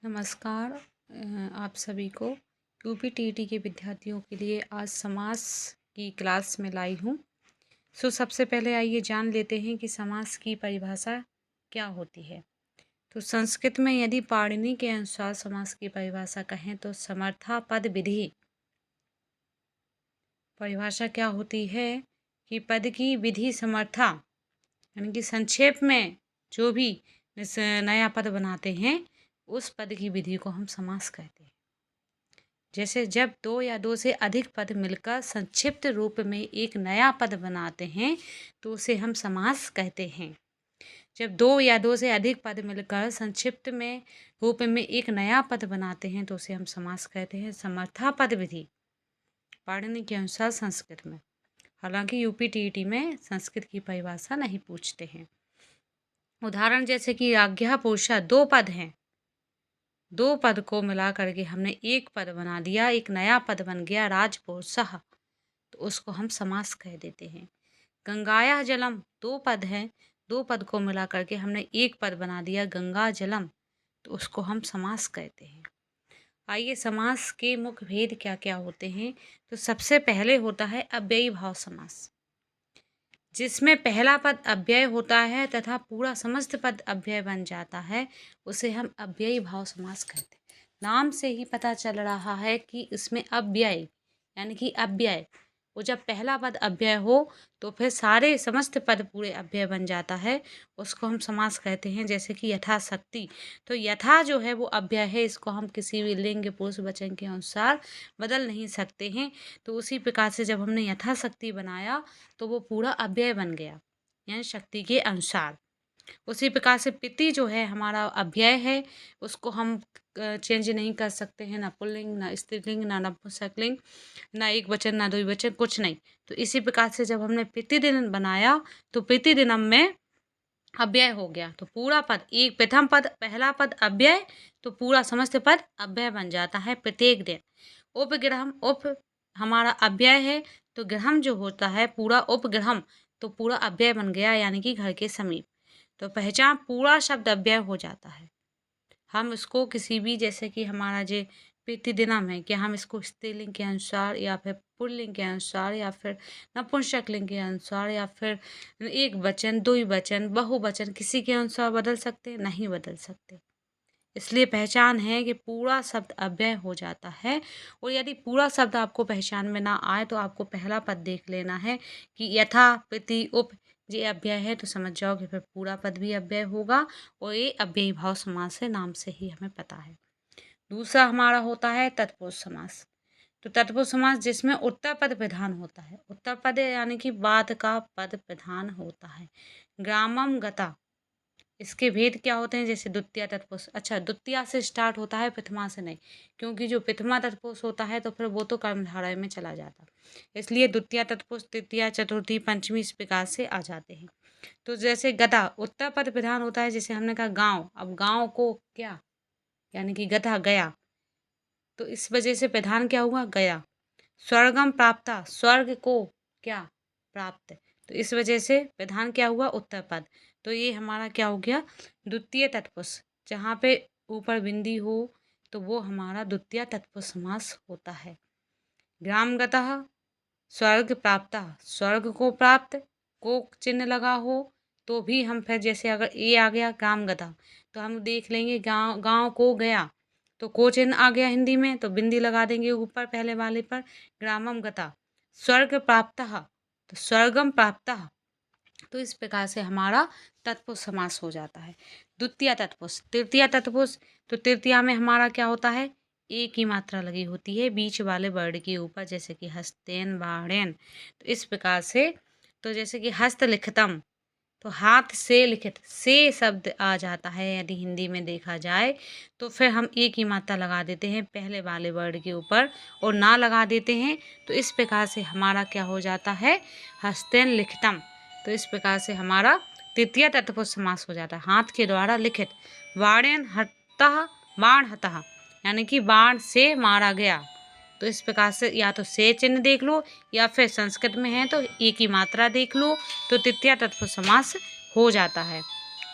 नमस्कार। आप सभी को यूपीटीटी के विद्यार्थियों के लिए आज समास की क्लास में लाई हूँ। सबसे पहले आइए जान लेते हैं कि समास की परिभाषा क्या होती है। तो संस्कृत में यदि पाणिनि के अनुसार समास की परिभाषा कहें तो समर्था पद विधि। परिभाषा क्या होती है कि पद की विधि समर्था, यानी कि संक्षेप में जो भी नया पद बनाते हैं उस पद की विधि को हम समास कहते हैं। जैसे जब दो या दो से अधिक पद मिलकर संक्षिप्त रूप में एक नया पद बनाते हैं तो उसे हम समास कहते हैं। जब दो या दो से अधिक पद मिलकर संक्षिप्त में रूप में एक नया पद बनाते हैं तो उसे हम समास कहते हैं। समर्था पद विधि पाणिनि के अनुसार संस्कृत में, हालांकि यूपीटीटी में संस्कृत की परिभाषा नहीं पूछते हैं। उदाहरण जैसे कि आज्ञा पुरुषा दो पद हैं, दो पद को मिला करके हमने एक पद बना दिया, एक नया पद बन गया राजपुरुषः, तो उसको हम समास कह देते हैं। गंगाया जलम दो पद हैं, दो पद को मिला करके हमने एक पद बना दिया गंगा जलम, तो उसको हम समास कहते हैं। आइए समास के मुख्य भेद क्या क्या होते हैं। तो सबसे पहले होता है अव्ययी भाव समास, जिसमें पहला पद अव्यय होता है तथा पूरा समस्त पद अव्यय बन जाता है, उसे हम अव्ययी भाव समास कहते हैं। नाम से ही पता चल रहा है कि इसमें अव्यय यानी कि अव्यय, वो जब पहला पद अव्यय हो तो फिर सारे समस्त पद पूरे अव्यय बन जाता है, उसको हम समास कहते हैं। जैसे कि यथाशक्ति, तो यथा जो है वो अव्यय है, इसको हम किसी भी लिंग पुरुष वचन के अनुसार बदल नहीं सकते हैं। तो उसी प्रकार से जब हमने यथाशक्ति बनाया तो वो पूरा अव्यय बन गया, यानी शक्ति के अनुसार। उसी प्रकार से पिति जो है हमारा अव्यय है, उसको हम चेंज नहीं कर सकते हैं, ना पुल्लिंग ना स्त्रीलिंग ना नपुंसकलिंग, ना एक वचन ना द्विवचन, कुछ नहीं। तो इसी प्रकार से जब हमने प्रतिदिन बनाया तो प्रतिदिनम में अव्यय हो गया, तो पूरा पद एक प्रथम पद पहला पद अव्यय, तो पूरा समस्त पद अव्यय बन जाता है प्रत्येक दिन। उपग्रहम उप हमारा अव्यय है, तो ग्रहम जो होता है पूरा उपग्रहम, तो पूरा अव्यय बन गया, यानी कि घर के समीप। तो पहचान पूरा शब्द अव्यय हो जाता है। हम इसको किसी भी, जैसे कि हमारा जो प्रतिदिनम है, कि हम इसको स्त्रीलिंग के अनुसार या फिर पुल्लिंग के अनुसार या फिर नपुंसकलिंग के अनुसार या फिर एक वचन द्विवचन बहुवचन किसी के अनुसार बदल सकते हैं? नहीं बदल सकते। इसलिए पहचान है कि पूरा शब्द अव्यय हो जाता है। और यदि पूरा शब्द आपको पहचान में ना आए तो आपको पहला पद देख लेना है कि यथा प्रति उप ये अव्यय है, तो समझ जाओ कि फिर पूरा पद भी अव्यय होगा, और ये अव्ययी भाव समास है, नाम से ही हमें पता है। दूसरा हमारा होता है तत्पुरुष समास। तो तत्पुरुष समास जिसमें उत्तर पद प्रधान होता है, उत्तर पद यानी कि बाद का पद प्रधान होता है। ग्रामम गता, इसके भेद क्या होते हैं? जैसे द्वितीय तत्पुरुष, अच्छा द्वितीय से स्टार्ट होता है, प्रथमा से नहीं, क्योंकि जो प्रथमा तत्पुरुष होता है तो फिर वो तो कर्मधारय में चला जाता, इसलिए द्वितीय तत्पुरुष तृतीय चतुर्थी पंचमी इस प्रकार से आ जाते हैं। तो जैसे गदा उत्तर पद प्रधान होता है, जैसे हमने कहा गांव, अब गांव को क्या, यानी कि गधा गया, तो इस वजह से प्रधान क्या हुआ? गया। स्वर्गम प्राप्ता, स्वर्ग को क्या? प्राप्त, तो इस वजह से प्रधान क्या हुआ? उत्तर पद। तो ये हमारा क्या हो गया? द्वितीय तत्पुरुष, जहाँ पे ऊपर बिंदी हो तो वो हमारा द्वितीय तत्पुरुष समास होता है। ग्रामगतः स्वर्ग प्राप्तः, स्वर्ग को प्राप्त, को चिन्ह लगा हो तो भी हम फिर, जैसे अगर ए आ गया ग्रामगतः, तो हम देख लेंगे गांव, गांव को गया, तो को चिन्ह आ गया हिंदी में, तो बिंदी लगा देंगे ऊपर पहले वाले पर। ग्रामम गता स्वर्ग प्राप्तः, तो स्वर्गम प्राप्तः, तो इस प्रकार से हमारा तत्पुरुष समास हो जाता है। द्वितीय तत्पुरुष, तृतीय तत्पुरुष, तो तृतीया में हमारा क्या होता है? एक ही मात्रा लगी होती है बीच वाले वर्ड के ऊपर, जैसे कि हस्तेन बाढ़ेन, तो इस प्रकार से। तो जैसे कि हस्त लिखतम, तो हाथ से लिखित, से शब्द आ जाता है यदि हिंदी में देखा जाए, तो फिर हम एक ही मात्रा लगा देते हैं पहले वाले वर्ड के ऊपर और ना लगा देते हैं, तो इस प्रकार से हमारा क्या हो जाता है? हस्तेन लिखितम। तो इस प्रकार से हमारा तृतीय तत्पुरुष समास हो जाता है, हाथ के द्वारा लिखित। बाणेन हतः, बाण हतः, यानी कि बाण से मारा गया, तो इस प्रकार से या तो से चिन्ह देख लो या फिर संस्कृत में है तो एक ही मात्रा देख लो, तो तृतीय तत्पुरुष समास हो जाता है।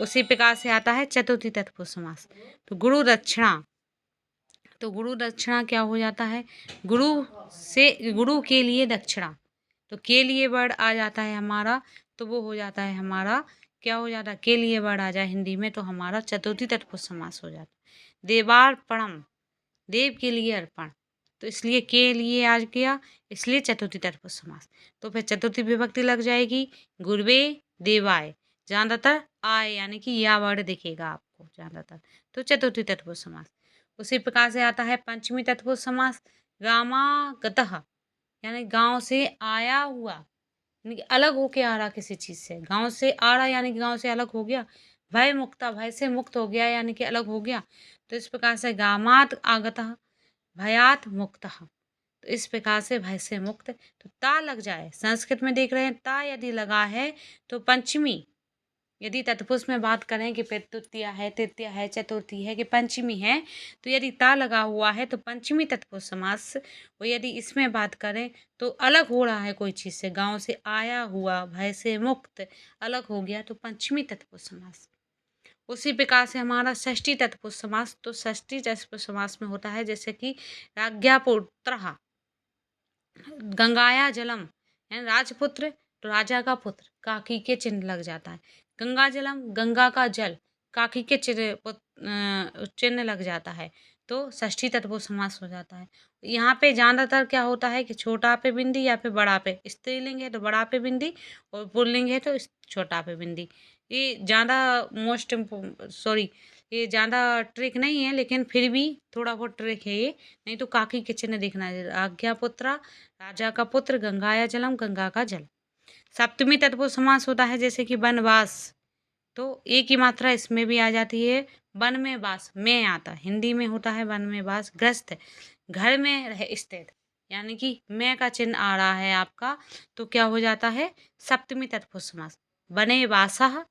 उसी प्रकार से आता है चतुर्थी तत्पुरुष समास। तो गुरु दक्षिणा, तो गुरु दक्षिणा क्या हो जाता है, गुरु के लिए दक्षिणा, तो के लिए वर्ड आ जाता है हमारा, तो वो हो जाता है हमारा, क्या हो जाता है, के लिए वर्ड आ जाए हिंदी में तो हमारा चतुर्थी तत्पुरुष समास हो जाता है। देवार्पणम, देव के लिए अर्पण, तो इसलिए के लिए आज किया, इसलिए चतुर्थी तत्पुरुष समास। तो फिर चतुर्थी विभक्ति लग जाएगी, गुरुवे देवाय, ज्यादातर आय यानी कि या वर्ड दिखेगा आपको ज्यादातर, तो चतुर्थी तत्पुरुष समास। उसी प्रकार से आता है पंचमी तत्पुरुष समास, गामागतः, यानी गांव से आया हुआ, यानी कि अलग होके आ रहा किसी चीज से, गांव से आ रहा यानी कि गांव से अलग हो गया, भय मुक्ता, भय से मुक्त हो गया यानी कि अलग हो गया, तो इस प्रकार से गामात आगतः भयात मुक्तः, तो इस प्रकार से भय से मुक्त, तो ता लग जाए, संस्कृत में देख रहे हैं ता यदि लगा है तो पंचमी, यदि तत्पुरुष में बात करें कि तृतीया है, तृतीया है, चतुर्थी है कि पंचमी है, तो यदि ता लगा हुआ है तो पंचमी तत्पुरुष समास। और यदि इसमें बात करें तो अलग हो रहा है कोई चीज़ से, गांव से आया हुआ, भय से मुक्त, अलग हो गया, तो पंचमी तत्पुरुष समास। उसी प्रकार से हमारा षष्ठी तत्पुरुष समास, तो षष्ठी तत्पुरुष समास में होता है जैसे कि राज्ञापुत्रः, गंगाया जलम, यानी राजपुत्र तो राजा का पुत्र, काकी के चिन्ह लग जाता है, गंगा जलम, गंगा का जल, काकी के चिन्ह लग जाता है, तो षष्ठी तत्पुरुष समास हो जाता है। यहाँ पे ज्यादातर क्या होता है कि छोटा पे बिंदी या फिर बड़ा पे, स्त्रीलिंग है तो बड़ा पे बिंदी और पुल्लिंग है तो छोटा पे बिंदी। ये ज़्यादा ये ज़्यादा ट्रिक नहीं है, लेकिन फिर भी थोड़ा बहुत ट्रिक है ये, नहीं तो काकी के चिन्ह देखना है, आज्ञापुत्रा, राजा का पुत्र, गंगाया जलम, गंगा का जल। सप्तमी तत्पुरुष समास होता है जैसे कि वनवास, तो एक ही मात्रा इसमें भी आ जाती है, वन में वास, में आता, हिंदी में होता है वन में वास, ग्रस्त, घर में रह स्थित, यानी कि मैं का चिन्ह आ रहा है आपका, तो क्या हो जाता है सप्तमी तत्पुरुष समास, वने वासः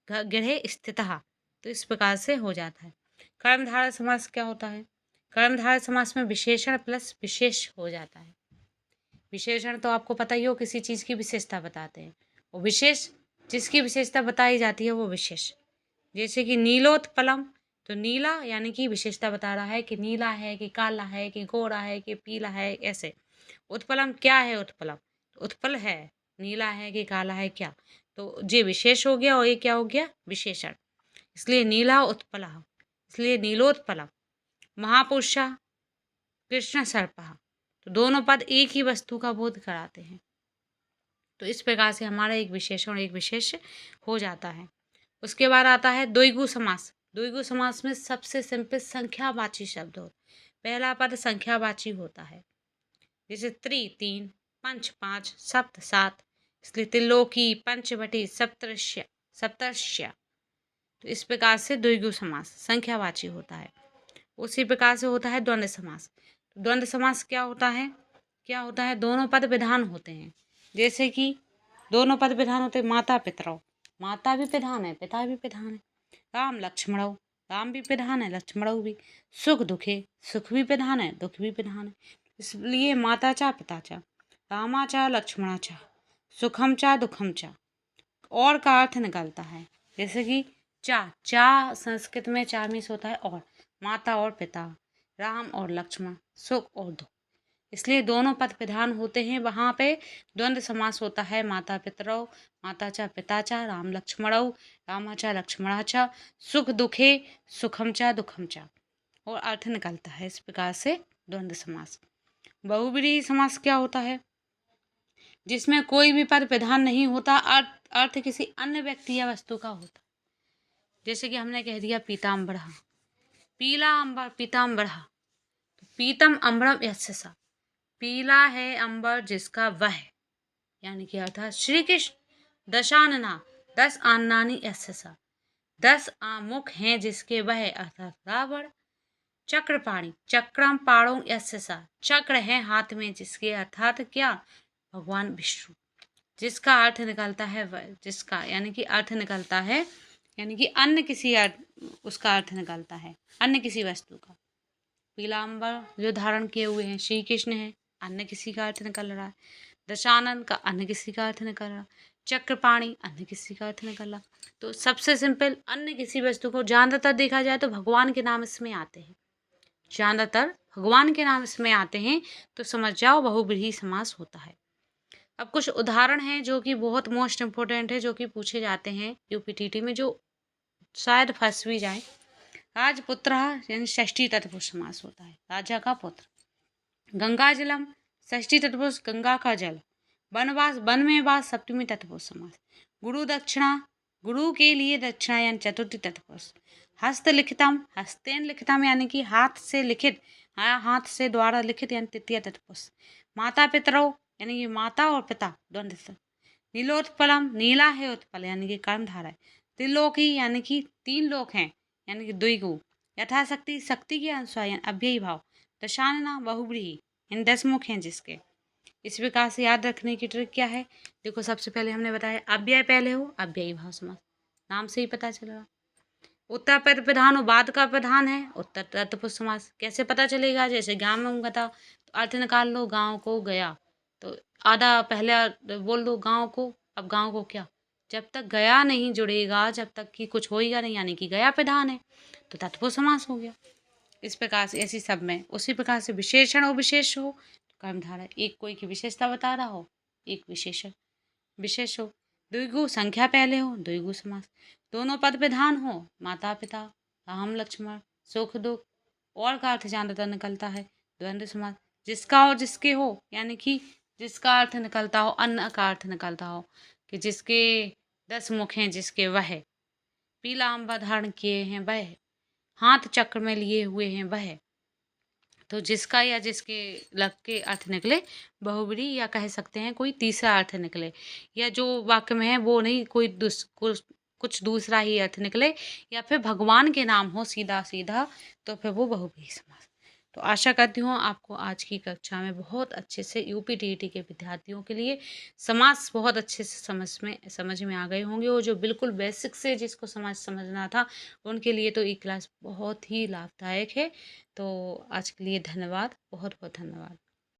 गृहे स्थितः, तो इस प्रकार से हो जाता है। कर्मधारय समास क्या होता है, कर्मधारय समास में विशेषण प्लस विशेष हो जाता है। विशेषण तो आपको पता ही हो, किसी चीज़ की विशेषता बताते हैं, और विशेष जिसकी विशेषता बताई जाती है वो विशेष, जैसे कि नीलोत्पलम, तो नीला यानी कि विशेषता बता रहा है कि नीला है कि काला है कि गोरा है कि पीला है, ऐसे। उत्पलम क्या है, उत्पलम उत्पल है, नीला है कि काला है क्या, तो ये विशेष हो गया और ये क्या हो गया विशेषण, इसलिए नीला उत्पला, इसलिए नीलोत्पलम। महापुरुषा कृष्ण सर्पः, तो दोनों पद एक ही वस्तु का बोध कराते हैं, तो इस प्रकार से हमारा एक विशेषण एक विशेष हो जाता है। उसके बाद आता है द्विगु समास। द्विगु समास में सबसे सिंपल संख्यावाची शब्द हो, पहला पद संख्यावाची होता है, जैसे त्रि 3, पंच 5, सप्त 7, इसलिए त्रिलोकी, पंचवटी, सप्तर्ष्य, तो इस प्रकार से द्विगु समास संख्यावाची होता है। उसी प्रकार से होता है द्वंद्व समास। द्वंद्व समास क्या होता है, दोनों पद विधान होते हैं, जैसे कि दोनों पद विधान होते हैं, माता पितरौ, माता भी प्रधान है पिता भी प्रधान है, राम लक्ष्मणौ, राम भी प्रधान है लक्ष्मणौ भी, सुख दुखे, सुख भी प्रधान है दुख भी प्रधान है, इसलिए माता चा पिता चा, रामा चा लक्ष्मणा चा, सुखम चा दुखम चा, और का अर्थ निकलता है, जैसे कि चा संस्कृत में चा मीन्स होता है और, माता और पिता, राम और लक्ष्मण, सुख और दुख, इसलिए दोनों पद प्रधान होते हैं, वहाँ पे द्वंद्व समास होता है, माता पितरौ, माता चा पिता चा, राम लक्ष्मणौ, रामा चा लक्ष्मणा चा, सुख दुखे, सुखम चा दुखम चा, और अर्थ निकलता है इस प्रकार से द्वंद्व समास। बहुव्रीहि समास क्या होता है, जिसमें कोई भी पद प्रधान नहीं होता, अर्थ किसी अन्य व्यक्ति या वस्तु का होता, जैसे कि हमने कह दिया पीताम्बर, पीला अंबर पीताम्बर, पीतम अम्बरम यस्य सा, पीला है अंबर जिसका वह, यानी कि अर्थात श्री कृष्ण, दशानना 10 आन्नानी यस्य सा, 10 मुख हैं जिसके वह, अर्थात रावण, चक्रपाणी, चक्रम पाणो यस्य सा, चक्र है हाथ में जिसके, अर्थात क्या भगवान विष्णु, जिसका अर्थ निकलता है वह, जिसका यानी कि अर्थ निकलता है, यानी कि अन्य किसी उसका अर्थ निकलता है, अन्य किसी वस्तु का। पीलाम्बर जो धारण किए हुए हैं श्री कृष्ण है, अन्य किसी का अर्थ निकल रहा है, दशानन का अन्य किसी का अर्थ निकल रहा, चक्रपाणी अन्य किसी का अर्थ निकल रहा, तो सबसे सिंपल अन्य किसी वस्तु को, ज्यादातर देखा जाए तो भगवान के नाम इसमें आते हैं, ज्यादातर भगवान के नाम इसमें आते हैं तो समझ जाओ बहुव्रीहि समास होता है। अब कुछ उदाहरण हैं जो कि बहुत मोस्ट इम्पोर्टेंट है, जो कि पूछे जाते हैं यूपीटीटी में, जो शायद फंस भी जाए। राजपुत्रः यानी षष्ठी तत्पुरुष समास होता है, राजा का पुत्र। गंगा जलम षष्ठी तत्पुरुष, गंगा का जल। वनवास, वन में वास सप्तमी तत्पुरुष समास। गुरु दक्षिणा, गुरु के लिए दक्षिणा यानी चतुर्थी तत्पुरुष। हस्तलिखितम, हस्तेन लिखितम यानी कि हाथ से लिखित, हाथ से द्वारा लिखित यानी तृतीय तत्पुरुष। माता पितरौ यानी कि माता और पिता दोनों। नीलोत्पलम, नीला है उत्पल यानी कि कर्मधारा है। त्रिलोकी यानी कि 3 लोक हैं यानी कि द्विगु। यथाशक्ति, शक्ति के अनुसार यानी अव्ययी भाव। दशानना, बहुव्रीहि यानी 10 मुख हैं जिसके। इस प्रकार से याद रखने की ट्रिक क्या है? देखो, सबसे पहले हमने बताया अव्यय पहले हो, अव्ययी भाव समास, नाम से ही पता चलेगा। उत्तर पद प्रधान हो, बाद का प्रधान है, उत्तर तत्पुरुष समास। कैसे पता चलेगा? जैसे गाँव में गता तो अर्थ निकाल लो, गाँव को गया, तो आधा पहले बोल दो गाँव को। अब गाँव को क्या, जब तक गया नहीं जुड़ेगा, जब तक कि कुछ होएगा नहीं, यानी कि गया प्रधान है, तो तत्पुरुष समास हो गया। इस प्रकार से ऐसी सब में उसी प्रकार से विशेषण हो, विशेष हो, कर्मधारय, एक कोई की विशेषता बता रहा हो, एक विशेषण विशेष हो। द्विगु, संख्या पहले हो, द्विगु समास। दोनों पद प्रधान हो, माता पिता, राम लक्ष्मण, सुख दुख, और का अर्थ जानता निकलता है, द्वंद्व समास। जिसका और जिसके हो, यानी कि जिसका अर्थ निकलता हो, अन्न का अर्थ निकलता हो, कि जिसके 10 मुख हैं, जिसके वह। पीला अम्बर धारण किए हैं वह, हाथ चक्र में लिए हुए हैं वह। तो जिसका या जिसके लग के अर्थ निकले बहुव्रीहि, या कह सकते हैं कोई तीसरा अर्थ निकले, या जो वाक्य में है वो नहीं, कोई कुछ दूसरा ही अर्थ निकले, या फिर भगवान के नाम हो सीधा सीधा, तो फिर वो बहुव्रीहि समास। तो आशा करती हूँ आपको आज की कक्षा में बहुत अच्छे से यूपीटीटी के विद्यार्थियों के लिए समास बहुत अच्छे से समझ में आ गए होंगे, और जो बिल्कुल बेसिक से जिसको समझना था उनके लिए तो ये क्लास बहुत ही लाभदायक है। तो आज के लिए धन्यवाद, बहुत बहुत धन्यवाद।